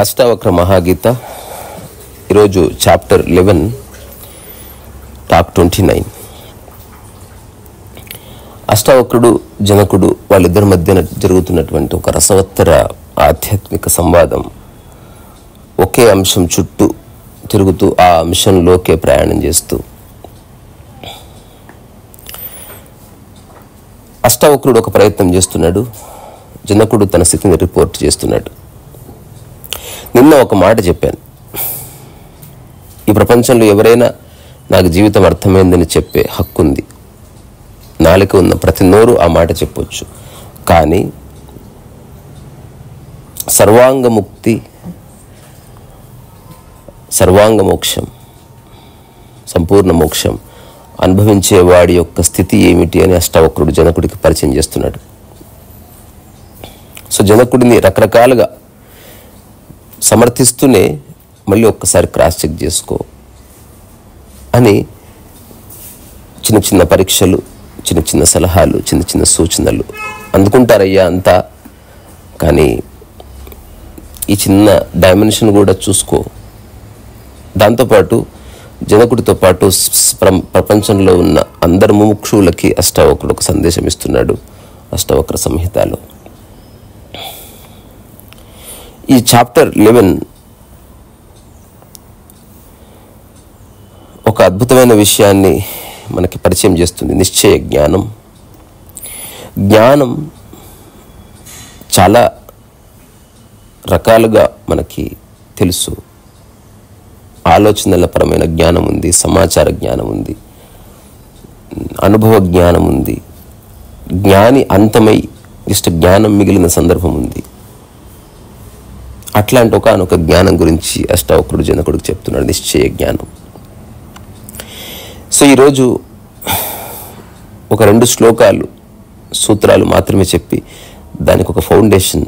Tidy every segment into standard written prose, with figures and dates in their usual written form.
అష్టావక్ర మహాగీత ఈరోజు chapter 11 talk 29. అష్టావక్రుడు జనకుడు వాళ్ళిద్దరి మధ్యన జరుగుతున్నటువంటి ఒక రసవత్తర ఆధ్యాత్మిక సంవాదం ఒకే అంశం చుట్టూ తిరుగుతూ ఆ అంశంలోకే ప్రయాణం చేస్తూ అష్టావక్రుడు ఒక ప్రయత్నం చేస్తున్నాడు, జనకుడు తన స్థితిని రిపోర్ట్ చేస్తున్నాడు. నిన్న ఒక మాట చెప్పాను, ఈ ప్రపంచంలో ఎవరైనా నాకు జీవితం అర్థమైందని చెప్పే హక్కు ఉంది. నాలుక ఉన్న ప్రతి నోరు ఆ మాట చెప్పొచ్చు. కానీ సర్వాంగముక్తి, సర్వాంగ మోక్షం, సంపూర్ణ మోక్షం అనుభవించే వాడి యొక్క స్థితి ఏమిటి అని అష్టావక్రుడు జనకుడికి పరిచయం చేస్తున్నాడు. సో జనకుడిని రకరకాలుగా సమర్థిస్తూనే మళ్ళీ ఒక్కసారి క్రాస్ చెక్ చేసుకో అని చిన్న చిన్న పరీక్షలు, చిన్న చిన్న సలహాలు, చిన్న చిన్న సూచనలు అందుకుంటారయ్యా అంతా. కానీ ఈ చిన్న డైమెన్షన్ కూడా చూసుకో. దాంతోపాటు జనకుడితో పాటు ప్రపంచంలో ఉన్న అందరు ముముక్షువులకి అష్టావక్రుడు ఒక సందేశం ఇస్తున్నాడు అష్టావక్ర సంహితలో. ఈ చాప్టర్ 11 ఒక అద్భుతమైన విషయాన్ని మనకి పరిచయం చేస్తుంది. నిశ్చయ జ్ఞానం. జ్ఞానం చాలా రకాలుగా మనకి తెలుసు. ఆలోచనల పరమైన జ్ఞానం ఉంది, సమాచార జ్ఞానం ఉంది, అనుభవ జ్ఞానం ఉంది, జ్ఞాని అంతమై జస్ట్ జ్ఞానం మిగిలిన సందర్భం ఉంది. అట్లాంటి ఒకనొక జ్ఞానం గురించి అష్టావక్రుడు జనకుడికి చెప్తున్నాడు, నిశ్చయ జ్ఞానం. సో ఈరోజు ఒక 2 శ్లోకాలు, సూత్రాలు మాత్రమే చెప్పి దానికి ఒక ఫౌండేషన్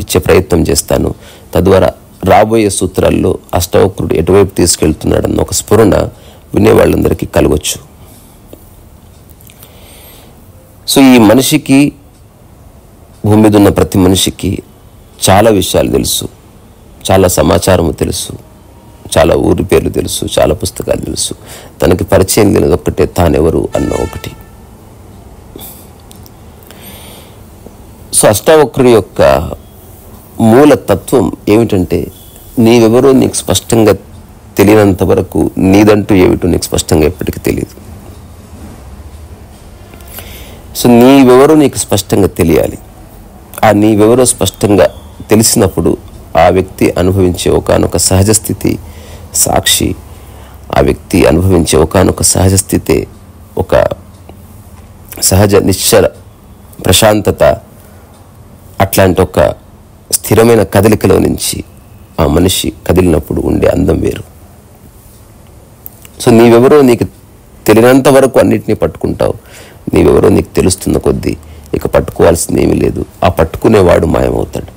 ఇచ్చే ప్రయత్నం చేస్తాను. తద్వారా రాబోయే సూత్రాల్లో అష్టావక్రుడు ఎటువైపు తీసుకెళ్తున్నాడన్న ఒక స్ఫురణ వినేవాళ్ళందరికీ కలగొచ్చు. సో ఈ మనిషికి, భూమి మీద ఉన్న ప్రతి మనిషికి చాలా విషయాలు తెలుసు, చాలా సమాచారము తెలుసు, చాలా ఊరి పేర్లు తెలుసు, చాలా పుస్తకాలు తెలుసు. తనకి పరిచయం లేనిది ఒక్కటే, తానెవరు అన్న ఒకటి. సో అష్టావక్రుడి యొక్క మూల తత్వం ఏమిటంటే, నీవెవరో నీకు స్పష్టంగా తెలియనంత వరకు నీదంటూ ఏమిటో నీకు స్పష్టంగా ఎప్పటికీ తెలియదు. సో నీవెవరో నీకు స్పష్టంగా తెలియాలి. ఆ నీవెవరో స్పష్టంగా తెలిసినప్పుడు ఆ వ్యక్తి అనుభవించే ఒకానొక సహజ స్థితి సాక్షి, ఆ వ్యక్తి అనుభవించే ఒకానొక సహజ స్థితే ఒక సహజ నిశ్చల ప్రశాంతత. అట్లాంటి ఒక స్థిరమైన కదలికలో నుంచి ఆ మనిషి కదిలినప్పుడు ఉండే అందం వేరు. సో నీవెవరో నీకు తెలియనంత వరకు అన్నిటినీ పట్టుకుంటావు. నీవెవరో నీకు తెలుస్తున్న కొద్దీ ఇక పట్టుకోవాల్సింది ఏమీ లేదు. ఆ పట్టుకునేవాడు మాయమవుతాడు.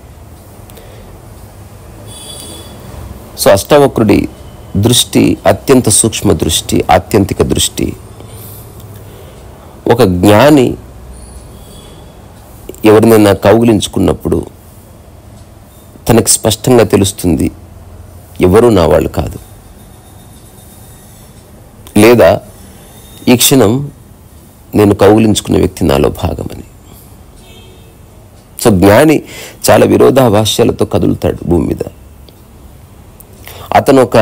సో అష్టావక్రుడి దృష్టి అత్యంత సూక్ష్మ దృష్టి, ఆత్యంతిక దృష్టి. ఒక జ్ఞాని ఎవరినైనా కౌగిలించుకున్నప్పుడు తనకి స్పష్టంగా తెలుస్తుంది ఎవరు నా వాళ్ళు కాదు, లేదా ఈ క్షణం నేను కౌగిలించుకున్న వ్యక్తి నాలో భాగమని. సో జ్ఞాని చాలా విరోధాభాష్యాలతో కదులుతాడు భూమి మీద. అతను ఒక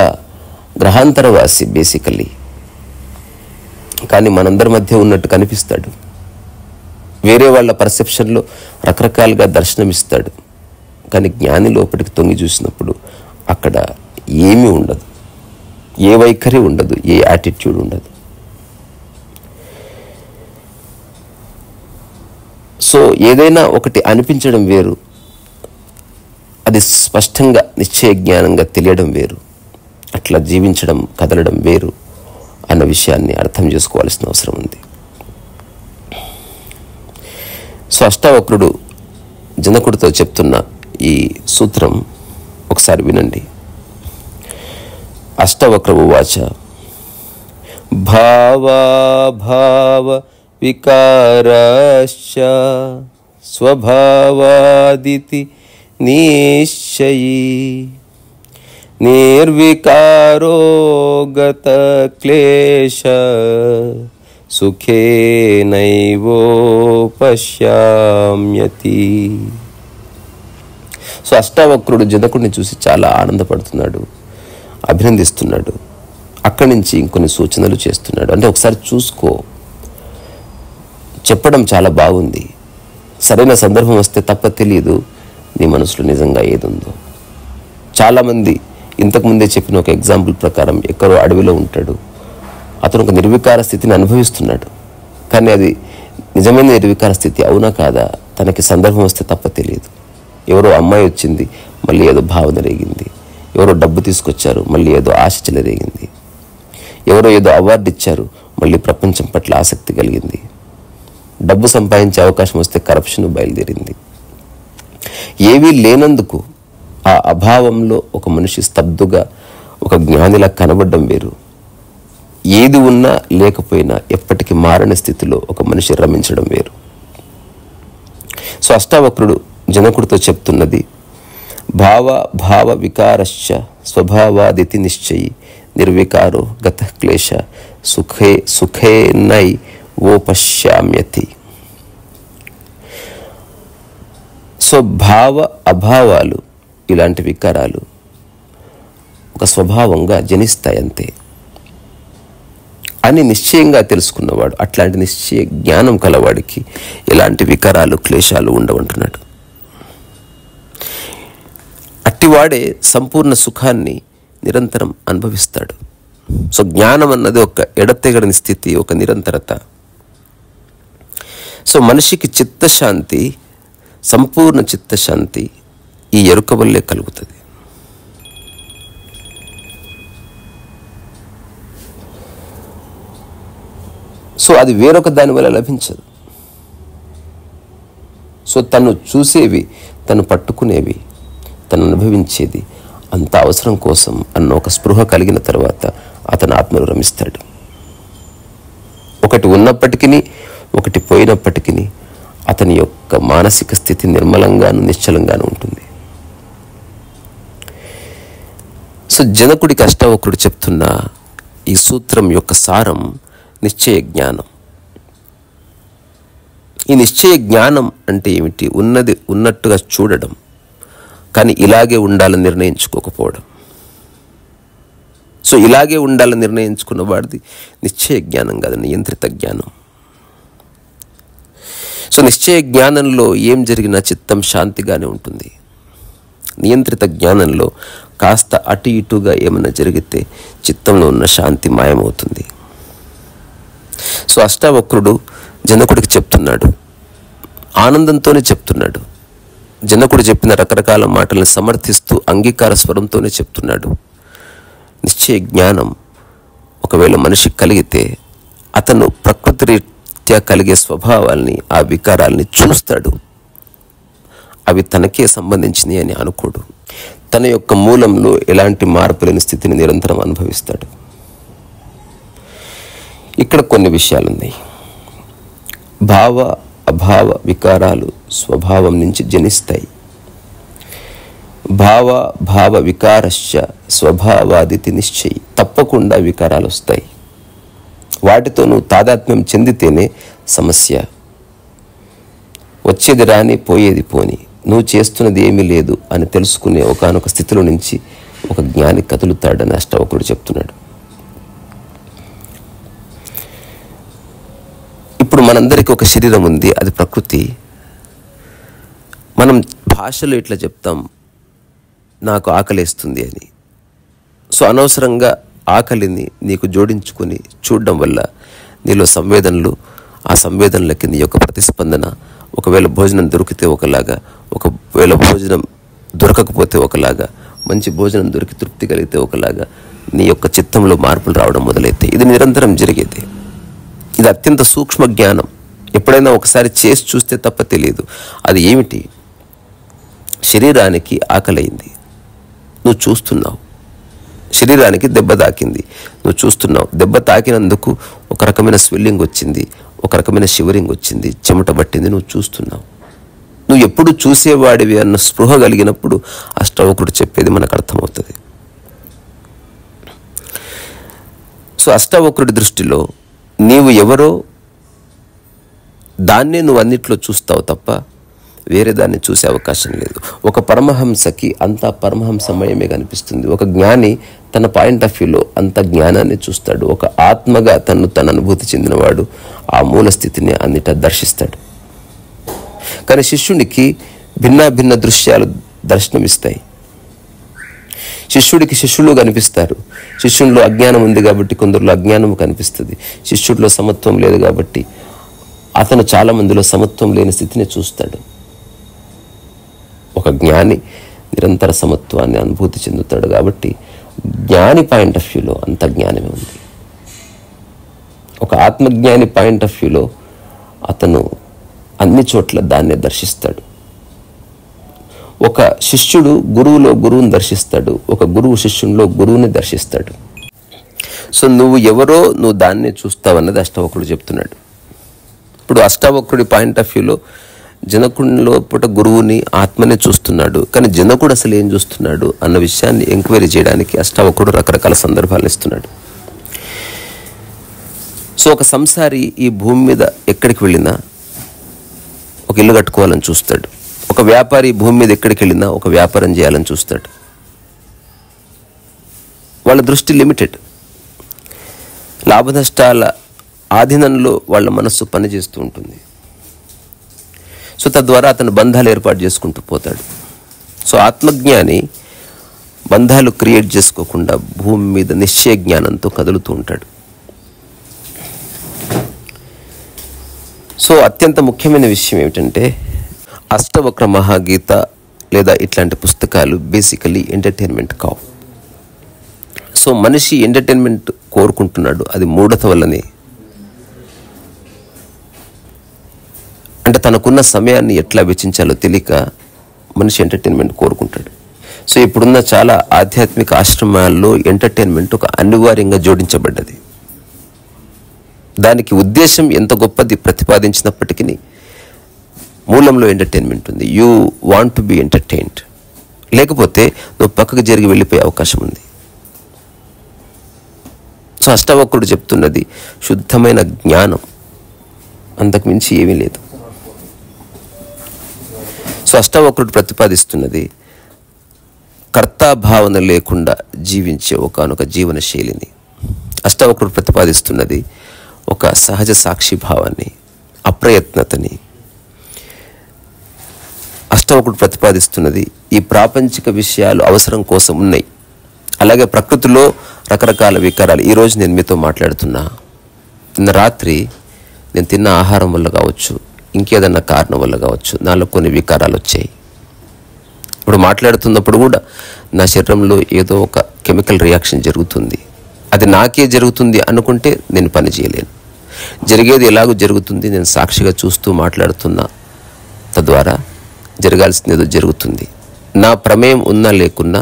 గ్రహాంతరవాసి బేసికల్లీ, కానీ మనందరి మధ్య ఉన్నట్టు కనిపిస్తాడు. వేరే వాళ్ళ పర్సెప్షన్లో రకరకాలుగా దర్శనమిస్తాడు. కానీ జ్ఞాని లోపలికి తొంగి చూసినప్పుడు అక్కడ ఏమీ ఉండదు, ఏ వైఖరి ఉండదు, ఏ యాటిట్యూడ్ ఉండదు. సో ఏదైనా ఒకటి అనిపించడం వేరు, అది స్పష్టంగా నిశ్చయ జ్ఞానంగా తెలియడం వేరు, అట్లా జీవించడం, కదలడం వేరు అన్న విషయాన్ని అర్థం చేసుకోవాల్సిన అవసరం ఉంది. సో అష్టావక్రుడు జనకుడితో చెప్తున్న ఈ సూత్రం ఒకసారి వినండి. అష్టవక్ర ఉవాచ భావా భావ వికారశ్చ స్వభావాదితి నిశ్చయీ నిర్వికారో గత క్లేశ సుఖేనైవోపశ్యామ్యతి. సో అష్టావక్రుడు జనకుడిని చూసి చాలా ఆనందపడుతున్నాడు, అభినందిస్తున్నాడు. అక్కడి నుంచి ఇంకొన్ని సూచనలు చేస్తున్నాడు. అంటే ఒకసారి చూసుకో, చెప్పడం చాలా బాగుంది, సరైన సందర్భం వస్తే తప్ప తెలియదు నీ మనసులో నిజంగా ఏది ఉందో. చాలామంది ఇంతకుముందే చెప్పిన ఒక ఎగ్జాంపుల్ ప్రకారం ఎక్కడో అడవిలో ఉంటాడు, అతను ఒక నిర్వికార స్థితిని అనుభవిస్తున్నాడు. కానీ అది నిజమైన నిర్వికార స్థితి అవునా కాదా తనకి సందర్భం వస్తే తప్ప తెలియదు. ఎవరో అమ్మాయి వచ్చింది, మళ్ళీ ఏదో భావన రేగింది. ఎవరో డబ్బు తీసుకొచ్చారు, మళ్ళీ ఏదో ఆశ చెలరేగింది. ఎవరో ఏదో అవార్డు ఇచ్చారు, మళ్ళీ ప్రపంచం పట్ల ఆసక్తి కలిగింది. డబ్బు సంపాదించే అవకాశం వస్తే కరప్షన్ బయలుదేరింది. ఏవీ లేనందుకు ఆ అభావంలో ఒక మనిషి స్తబ్దుగా ఒక జ్ఞానిలా కనబడడం వేరు, ఏది ఉన్నా లేకపోయినా ఎప్పటికీ మారని స్థితిలో ఒక మనిషి రమించడం వేరు. సో అష్టావక్రుడు జనకుడితో చెప్తున్నది భావ వికారశ్చ స్వభావాదితి నిశ్చయి నిర్వికారో గత క్లేశ సుఖేనై ఓపశ్యామ్యతి. సో భావ అభావాలు ఇలాంటి వికారాలు ఒక స్వభావంగా జనిస్తాయంతే అని నిశ్చయంగా తెలుసుకున్నవాడు, అట్లాంటి నిశ్చయ జ్ఞానం కలవాడికి ఎలాంటి వికారాలు క్లేశాలు ఉండవంటున్నాడు. అట్టివాడే సంపూర్ణ సుఖాన్ని నిరంతరం అనుభవిస్తాడు. సో జ్ఞానం అన్నది ఒక ఎడతెగడని స్థితి, ఒక నిరంతరత. సో మనిషికి చిత్తశాంతి, సంపూర్ణ చిత్తశాంతి ఈ ఎరుక వల్లే కలుగుతుంది. సో అది వేరొక దాని వల్ల లభించదు. సో తను చూసేవి, తను పట్టుకునేవి, తను అనుభవించేది అంత అవసరం కోసం అన్న ఒక స్పృహ కలిగిన తర్వాత అతను ఆత్మను రమిస్తాడు. ఒకటి ఉన్నప్పటికీ ఒకటి పోయినప్పటికీ అతని యొక్క మానసిక స్థితి నిర్మలంగాను నిశ్చలంగాను ఉంటుంది. సో జనకుడికి అష్టావక్రుడు చెప్తున్న ఈ సూత్రం యొక్క సారం నిశ్చయ జ్ఞానం. ఈ నిశ్చయ జ్ఞానం అంటే ఏమిటి? ఉన్నది ఉన్నట్టుగా చూడడం, కానీ ఇలాగే ఉండాలని నిర్ణయించుకోకపోవడం. సో ఇలాగే ఉండాలని నిర్ణయించుకున్న వాడిది నిశ్చయ జ్ఞానం కాదు, నియంత్రిత జ్ఞానం. సో నిశ్చయ జ్ఞానంలో ఏం జరిగినా చిత్తం శాంతిగానే ఉంటుంది. నియంత్రిత జ్ఞానంలో కాస్త అటు ఇటుగా ఏమైనా జరిగితే చిత్తంలో ఉన్న శాంతి మాయమవుతుంది. సో అష్టావక్రుడు జనకుడికి చెప్తున్నాడు, ఆనందంతోనే చెప్తున్నాడు. జనకుడు చెప్పిన రకరకాల మాటలను సమర్థిస్తూ అంగీకార స్వరంతోనే చెప్తున్నాడు. నిశ్చయ జ్ఞానం ఒకవేళ మనిషికి కలిగితే అతను ప్రకృతి రీత్యా కలిగే స్వభావాల్ని, ఆ వికారాల్ని చూస్తాడు. అవి తనకే సంబంధించినవి అని అనుకోడు. తన యొక్క మూలంలో ఎలాంటి మార్పు లేని స్థితిని నిరంతరం అనుభవిస్తాడు. ఇక్కడ కొన్ని విషయాలున్నాయి. భావ అభావ వికారాలు స్వభావం నుంచి జనిస్తాయి. భావ వికారశ్చ స్వభావాదితి నిశ్చయి. తప్పకుండా వికారాలు వస్తాయి. వాటితో నువ్వు తాదాత్మ్యం చెందితేనే సమస్య. వచ్చేది రాని, పోయేది పోని, నువ్వు చేస్తున్నది ఏమీ లేదు అని తెలుసుకునే ఒకానొక స్థితిలో నుంచి ఒక జ్ఞాని కదులుతాడని అష్టావక్రుడు చెప్తున్నాడు. ఇప్పుడు మనందరికీ ఒక శరీరం ఉంది, అది ప్రకృతి. మనం భాషలో ఇట్లా చెప్తాం, నాకు ఆకలేస్తుంది అని. సో అనవసరంగా ఆకలిని నీకు జోడించుకొని చూడడం వల్ల నీలో సంవేదనలు, ఆ సంవేదనలకి నీ యొక్క ప్రతిస్పందన, ఒకవేళ భోజనం దొరికితే ఒకలాగా, ఒకవేళ భోజనం దొరకకపోతే ఒకలాగా, మంచి భోజనం దొరికి తృప్తి కలిగితే ఒకలాగా నీ యొక్క చిత్తంలో మార్పులు రావడం మొదలైతే ఇది నిరంతరం జరిగేది. ఇది అత్యంత సూక్ష్మ జ్ఞానం. ఎప్పుడైనా ఒకసారి చేసి చూస్తే తప్ప తెలియదు. అది ఏమిటి? శరీరానికి ఆకలైంది, నువ్వు చూస్తున్నావు. శరీరానికి దెబ్బ తాకింది, నువ్వు చూస్తున్నావు. దెబ్బ తాకినందుకు ఒక రకమైన స్వెల్లింగ్ వచ్చింది, ఒక రకమైన షివరింగ్ వచ్చింది, చెమట పట్టింది, నువ్వు చూస్తున్నావు. నువ్వు ఎప్పుడు చూసేవాడివి అన్న స్పృహ కలిగినప్పుడు అష్టావక్రుడు చెప్పేది మనకు అర్థమవుతుంది. సో అష్టావక్రుడి దృష్టిలో నీవు ఎవరో దాన్నే నువ్వు అన్నిట్లో చూస్తావు తప్ప వేరే దాన్ని చూసే అవకాశం లేదు. ఒక పరమహంసకి అంతా పరమహంసమయమే కనిపిస్తుంది. ఒక జ్ఞాని తన పాయింట్ ఆఫ్ వ్యూలో అంత జ్ఞానాన్ని చూస్తాడు. ఒక ఆత్మగా తన అనుభూతి చెందినవాడు ఆ మూల స్థితిని అన్నిటా దర్శిస్తాడు. కానీ శిష్యునికి భిన్న దృశ్యాలు దర్శనమిస్తాయి. శిష్యుడికి శిష్యులు కనిపిస్తారు. శిష్యుల్లో అజ్ఞానం ఉంది కాబట్టి కొందరిలో అజ్ఞానం కనిపిస్తుంది. శిష్యుడిలో సమత్వం లేదు కాబట్టి అతను చాలా మందిలో సమత్వం లేని స్థితిని చూస్తాడు. ఒక జ్ఞాని నిరంతర సమత్వాన్ని అనుభూతి చెందుతాడు కాబట్టి జ్ఞాని పాయింట్ ఆఫ్ వ్యూలో అంత జ్ఞానమే ఉంది. ఒక ఆత్మజ్ఞాని పాయింట్ ఆఫ్ వ్యూలో అతను అన్ని చోట్ల దాన్నే దర్శిస్తాడు. ఒక శిష్యుడు గురువులో గురువుని దర్శిస్తాడు. ఒక గురువు శిష్యునిలో గురువుని దర్శిస్తాడు. సో నువ్వు ఎవరో నువ్వు దాన్నే చూస్తావన్నది అష్టావక్రుడు చెప్తున్నాడు. ఇప్పుడు అష్టావక్రుడి పాయింట్ ఆఫ్ వ్యూలో జనకుడి లోపల గురువుని ఆత్మనే చూస్తున్నాడు. కానీ జనకుడు అసలు ఏం చూస్తున్నాడు అన్న విషయాన్ని ఎంక్వైరీ చేయడానికి అష్టావక్రుడు రకరకాల సందర్భాలు ఇస్తున్నాడు. సో ఒక సంసారి ఈ భూమి మీద ఎక్కడికి వెళ్ళినా ఒక ఇల్లు కట్టుకోవాలని చూస్తాడు. ఒక వ్యాపారి భూమి మీద ఎక్కడికి వెళ్ళినా ఒక వ్యాపారం చేయాలని చూస్తాడు. వాళ్ళ దృష్టి లిమిటెడ్. లాభ నష్టాల ఆధీనంలో వాళ్ళ మనస్సు పనిచేస్తూ ఉంటుంది. సో తద్వారా అతను బంధాలు ఏర్పాటు చేసుకుంటూ పోతాడు. సో ఆత్మజ్ఞాని బంధాలు క్రియేట్ చేసుకోకుండా భూమి మీద నిశ్చయ జ్ఞానంతో కదులుతూ ఉంటాడు. సో అత్యంత ముఖ్యమైన విషయం ఏమిటంటే అష్టవక్ర మహాగీత లేదా ఇట్లాంటి పుస్తకాలు బేసికలీ ఎంటర్టైన్మెంట్ కావు. సో మనిషి ఎంటర్టైన్మెంట్ కోరుకుంటున్నాడు, అది మూఢత వల్లనే. అంటే తనకున్న సమయాన్ని ఎట్లా వెచ్చించాలో తెలియక మనిషి ఎంటర్టైన్మెంట్ కోరుకుంటాడు. సో ఇప్పుడున్న చాలా ఆధ్యాత్మిక ఆశ్రమాల్లో ఎంటర్టైన్మెంట్ ఒక అనివార్యంగా జోడించబడ్డది. దానికి ఉద్దేశం ఎంత గొప్పది ప్రతిపాదించినప్పటికీ మూలంలో ఎంటర్టైన్మెంట్ ఉంది. You want to be entertained. లేకపోతే నువ్వు పక్కకు జరిగి వెళ్ళిపోయే అవకాశం ఉంది. సో అష్టావక్రుడు చెప్తున్నది శుద్ధమైన జ్ఞానం, అంతకు మించి ఏమీ లేదు. సో అష్టావక్రుడు ప్రతిపాదిస్తున్నది కర్తాభావన లేకుండా జీవించే ఒకానొక జీవన శైలిని. అష్టావక్రుడు ప్రతిపాదిస్తున్నది ఒక సహజ సాక్షి భావాన్ని, అప్రయత్నతని. అష్టావక్రుడు ప్రతిపాదిస్తున్నది ఈ ప్రాపంచిక విషయాలు అవసరం కోసం ఉన్నాయి. అలాగే ప్రకృతిలో రకరకాల వికారాలు. ఈరోజు నేను మీతో మాట్లాడుతున్నా, నిన్న రాత్రి నేను తిన్న ఆహారం వల్ల కావచ్చు, ఇంకేదన్నా కారణం వల్ల కావచ్చు, నాలో కొన్ని వికారాలు వచ్చాయి. ఇప్పుడు మాట్లాడుతున్నప్పుడు కూడా నా శరీరంలో ఏదో ఒక కెమికల్ రియాక్షన్ జరుగుతుంది. అది నాకే జరుగుతుంది అనుకుంటే నేను పని చేయలేను. జరిగేది ఎలాగో జరుగుతుంది, నేను సాక్షిగా చూస్తూ మాట్లాడుతున్నా, తద్వారా జరగాల్సింది ఏదో జరుగుతుంది. నా ప్రమేయం ఉన్నా లేకున్నా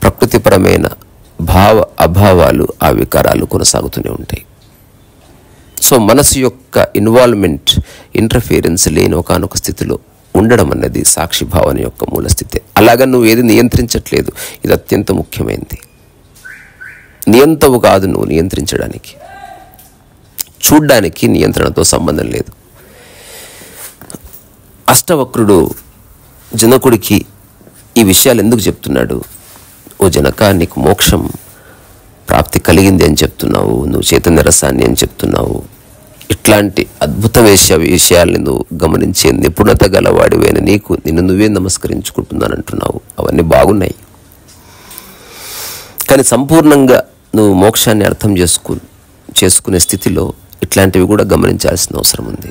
ప్రకృతిపరమైన భావ అభావాలు, ఆ వికారాలు కొనసాగుతూనే ఉంటాయి. సో మనసు యొక్క ఇన్వాల్వ్మెంట్, ఇంటర్ఫియరెన్స్ లేని ఒకానొక స్థితిలో ఉండడం అన్నది సాక్షి భావన యొక్క మూల స్థితి. అలాగా నువ్వు ఏది నియంత్రించట్లేదు, ఇది అత్యంత ముఖ్యమైనది. నియంతవు కాదు నువ్వు నియంత్రించడానికి, చూడ్డానికి నియంత్రణతో సంబంధం లేదు. అష్టవక్రుడు జనకుడికి ఈ విషయాలు ఎందుకు చెప్తున్నాడు? ఓ జనక, నీకు మోక్షం ప్రాప్తి కలిగింది అని చెప్తున్నావు, నువ్వు చైతన్య రసాన్ని అని చెప్తున్నావు, ఇట్లాంటి అద్భుత విషయాల్ని నువ్వు గమనించే నిపుణత గలవాడివైన నీకు నిన్ను నువ్వే నమస్కరించుకుంటున్నానంటున్నావు. అవన్నీ బాగున్నాయి, కానీ సంపూర్ణంగా నువ్వు మోక్షాన్ని అర్థం చేసుకునే స్థితిలో ఇట్లాంటివి కూడా గమనించాల్సిన అవసరం ఉంది.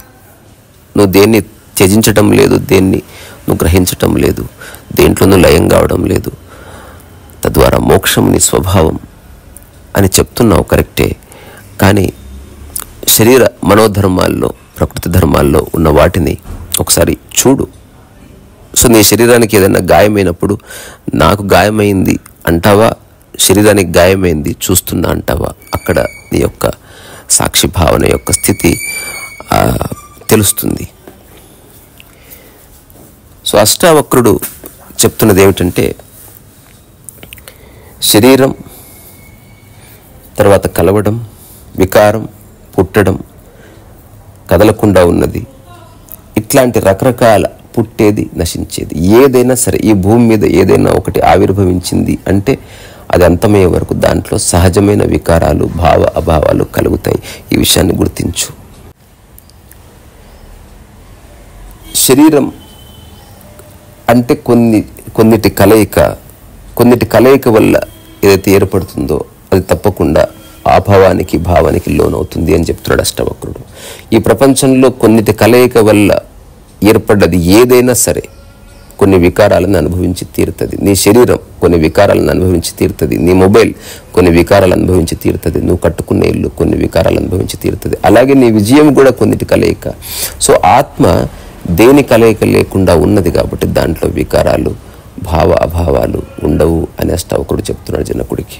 నువ్వు దేన్ని త్యజించటం లేదు, దేన్ని నువ్వు గ్రహించటం లేదు, దేంట్లోనూ లయం కావడం లేదు. తద్వారా మోక్షం నీ స్వభావం అని చెప్తున్నావు కరెక్టే, కానీ శరీర మనోధర్మాల్లో, ప్రకృతి ధర్మాల్లో ఉన్న వాటిని ఒకసారి చూడు. సో నీ శరీరానికి ఏదైనా గాయమైనప్పుడు నాకు గాయమైంది అంటావా, శరీరానికి గాయమైంది చూస్తున్నా అంటావా? అక్కడ నీ యొక్క సాక్షి భావన యొక్క స్థితి తెలుస్తుంది. సో అష్టావక్రుడు చెప్తున్నది ఏమిటంటే, శరీరం తర్వాత కలవడం, వికారం, పుట్టడం, కదలకుండా ఉన్నది, ఇట్లాంటి రకరకాల పుట్టేది, నశించేది, ఏదైనా సరే ఈ భూమి మీద ఏదైనా ఒకటి ఆవిర్భవించింది అంటే అది అంతమయ్యే వరకు దాంట్లో సహజమైన వికారాలు, భావ అభావాలు కలుగుతాయి. ఈ విషయాన్ని గుర్తించు. శరీరం అంటే కొన్నిటి కలయిక వల్ల ఏదైతే ఏర్పడుతుందో అది తప్పకుండా అభావానికి, భావానికి లోనవుతుంది అని చెప్తున్నాడు అష్టవక్రుడు. ఈ ప్రపంచంలో కొన్నిటి కలయిక వల్ల ఏర్పడ్డది ఏదైనా సరే కొన్ని వికారాలను అనుభవించి తీరుతుంది. నీ శరీరం కొన్ని వికారాలను అనుభవించి తీరుతుంది, నీ మొబైల్ కొన్ని వికారాలు అనుభవించి తీరుతుంది, నువ్వు కట్టుకున్న ఇల్లు కొన్ని వికారాలు అనుభవించి తీరుతుంది, అలాగే నీ విజయం కూడా కొన్నిటి కలయిక. సో ఆత్మ దేని కలయిక లేకుండా ఉన్నది కాబట్టి దాంట్లో వికారాలు, భావ అభావాలు ఉండవు అని అష్టావక్రుడు చెప్తున్నాడు జనకుడికి.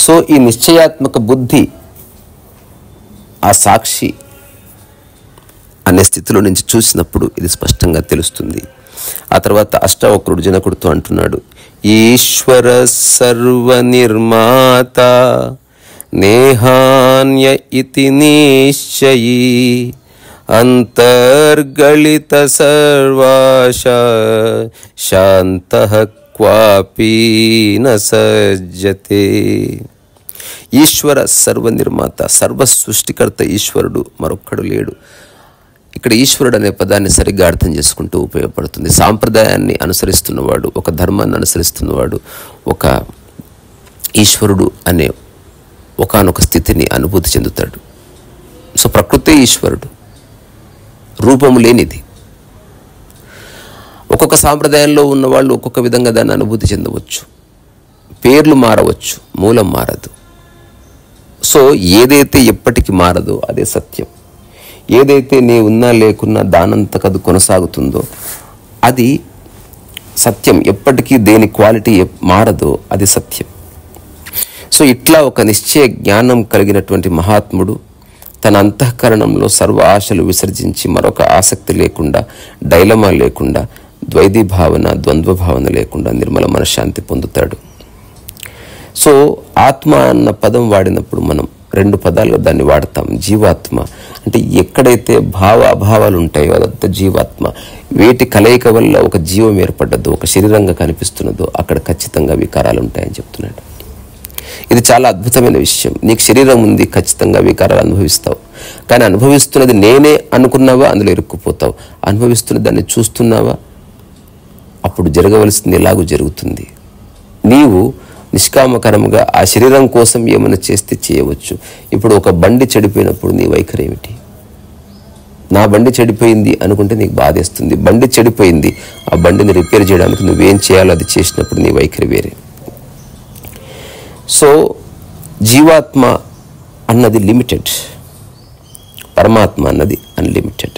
సో ఈ నిశ్చయాత్మక బుద్ధి ఆ సాక్షి అనే స్థితిలో నుంచి చూసినప్పుడు ఇది స్పష్టంగా తెలుస్తుంది. ఆ తర్వాత అష్టావక్రుడు జనకుడితో అంటున్నాడు, ఈశ్వర సర్వ నిర్మాత నేహాన్య ఇతి నిశ్చయీ అంతర్గళిత సర్వాశ శాంతః క్వాపి న సజ్జతే. ఈశ్వర సర్వ నిర్మాత, సర్వ సృష్టికర్త ఈశ్వరుడు, మరొక్కడు లేడు. ఇక్కడ ఈశ్వరుడు అనే పదాన్ని సరిగ్గా అర్థం చేసుకుంటూ ఉపయోగపడుతుంది. సాంప్రదాయాన్ని అనుసరిస్తున్నవాడు, ఒక ధర్మాన్ని అనుసరిస్తున్నవాడు ఒక ఈశ్వరుడు అనే ఒకానొక స్థితిని అనుభూతి చెందుతాడు. సో ప్రకృతి ఈశ్వరుడు, రూపము లేనిది. ఒక్కొక్క సాంప్రదాయంలో ఉన్నవాళ్ళు ఒక్కొక్క విధంగా దాన్ని అనుభూతి చెందవచ్చు, పేర్లు మారవచ్చు, మూలం మారదు. సో ఏదైతే ఎప్పటికీ మారదో అదే సత్యం. ఏదైతే నీ ఉన్నా లేకున్నా దానంతకది కొనసాగుతుందో అది సత్యం. ఎప్పటికీ దేని క్వాలిటీ మారదో అది సత్యం. సో ఇట్లా ఒక నిశ్చయ జ్ఞానం కలిగినటువంటి మహాత్ముడు తన అంతఃకరణంలో సర్వ ఆశలు విసర్జించి మరొక ఆసక్తి లేకుండా, డైలమా లేకుండా, ద్వైధీ భావన, ద్వంద్వ భావన లేకుండా నిర్మల మనశ్శాంతి పొందుతాడు. సో ఆత్మ అన్న పదం వాడినప్పుడు మనం రెండు పదాలుగా దాన్ని వాడతాం. జీవాత్మ అంటే ఎక్కడైతే భావ అభావాలు ఉంటాయో అదంతా జీవాత్మ. వేటి కలయిక వల్ల ఒక జీవం ఏర్పడ్డదో, ఒక శరీరంగా కనిపిస్తున్నదో అక్కడ ఖచ్చితంగా వికారాలు ఉంటాయని చెప్తున్నాడు. ఇది చాలా అద్భుతమైన విషయం. నీకు శరీరం ఉంది, ఖచ్చితంగా వికారాలు అనుభవిస్తావు. కానీ అనుభవిస్తున్నది నేనే అనుకున్నావా, అందులో ఇరుక్కుపోతావు. అనుభవిస్తున్న దాన్ని చూస్తున్నావా, అప్పుడు జరగవలసింది ఎలాగూ జరుగుతుంది. నీవు నిష్కామకరంగా ఆ శరీరం కోసం ఏమైనా చేస్తే చేయవచ్చు. ఇప్పుడు ఒక బండి చెడిపోయినప్పుడు నీ వైఖరి ఏమిటి? నా బండి చెడిపోయింది అనుకుంటే నీకు బాధేస్తుంది. బండి చెడిపోయింది, ఆ బండిని రిపేర్ చేయడానికి నువ్వేం చేయాలో అది చేసినప్పుడు నీ వైఖరి వేరే. సో జీవాత్మ అన్నది లిమిటెడ్, పరమాత్మ అన్నది అన్లిమిటెడ్.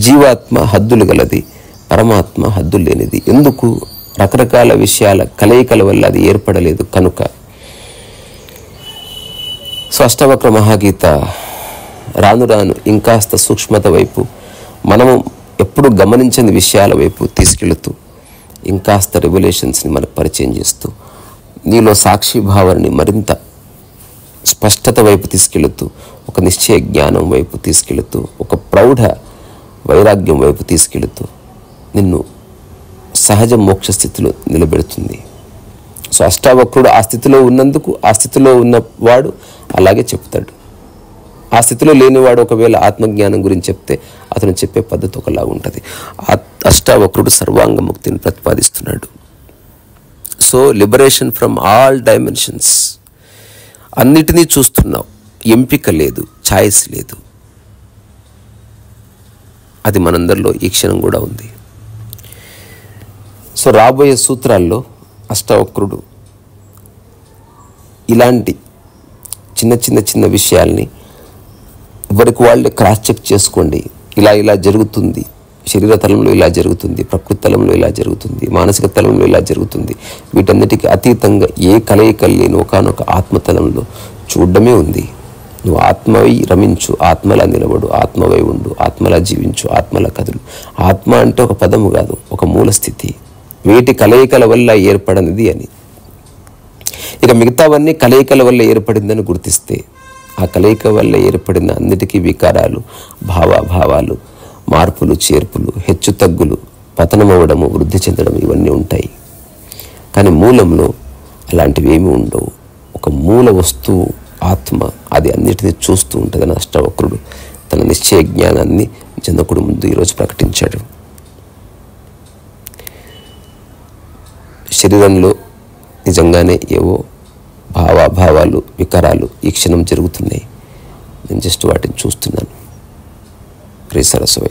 జీవాత్మ హద్దులు గలది, పరమాత్మ హద్దులు లేనిది. ఎందుకు? రకరకాల విషయాల కలయికల వల్ల అది ఏర్పడలేదు కనుక. సో అష్టవక్ర మహాగీత రాను రాను ఇంకాస్త సూక్ష్మత వైపు, మనము ఎప్పుడు గమనించని విషయాల వైపు తీసుకెళుతూ, ఇంకాస్త రెవల్యూషన్స్ని మనకు పరిచయం చేస్తూ, నీలో సాక్షి భావనని మరింత స్పష్టత వైపు తీసుకెళుతూ, ఒక నిశ్చయ జ్ఞానం వైపు తీసుకెళుతూ, ఒక ప్రౌఢ వైరాగ్యం వైపు తీసుకెళుతూ నిన్ను సహజ మోక్ష స్థితిలో నిలబెడుతుంది. సో అష్టావక్రుడు ఆ స్థితిలో ఉన్నందుకు, ఆ స్థితిలో ఉన్నవాడు అలాగే చెప్తాడు. ఆ స్థితిలో లేనివాడు ఒకవేళ ఆత్మజ్ఞానం గురించి చెప్తే అతను చెప్పే పద్ధతి ఒకలా ఉంటుంది. అష్టావక్రుడు సర్వాంగ ముక్తిని ప్రతిపాదిస్తున్నాడు. So liberation from all dimensions. అన్నిటినీ చూస్తున్నావు, ఎంపిక లేదు, ఛాయిస్ లేదు. అది మనందరిలో ఈ క్షణం కూడా ఉంది. సో రాబోయే సూత్రాల్లో అష్టావక్రుడు ఇలాంటి చిన్న చిన్న చిన్న విషయాల్ని ఎవరికి వాళ్ళే క్రాస్ చెక్ చేసుకోండి. ఇలా జరుగుతుంది, శరీర తలంలో ఇలా జరుగుతుంది, ప్రకృతి తలంలో ఇలా జరుగుతుంది, మానసిక తలంలో ఇలా జరుగుతుంది. వీటన్నిటికీ అతీతంగా ఏ కలయిక లేని ఒకానొక ఆత్మతలంలో చూడడమే ఉంది. నువ్వు ఆత్మవై రమించు, ఆత్మలా నిలబడు, ఆత్మవై ఉండు, ఆత్మలా జీవించు, ఆత్మలా కదులు. ఆత్మ అంటే ఒక పదము కాదు, ఒక మూల స్థితి, వీటి కలయికల వల్ల ఏర్పడనిది అని. ఇక మిగతావన్నీ కలయికల వల్ల ఏర్పడిందని గుర్తిస్తే ఆ కలయిక వల్ల ఏర్పడిన అన్నిటికీ వికారాలు, భావాలు, మార్పులు, చేర్పులు, హెచ్చు తగ్గులు, పతనమవ్వడము, వృద్ధి చెందడం ఇవన్నీ ఉంటాయి. కానీ మూలంలో అలాంటివి ఏమీ ఉండవు. ఒక మూల వస్తువు ఆత్మ, అది అన్నిటినీ చూస్తూ ఉంటుందని అష్టావక్రుడు తన నిశ్చయ జ్ఞానాన్ని జనకుడు ముందు ఈరోజు ప్రకటించాడు. శరీరంలో నిజంగానే ఏవో భావాలు, వికారాలు ఈ క్షణం జరుగుతున్నాయి. నేను జస్ట్ వాటిని చూస్తున్నాను. ప్రియ సరస్వతి.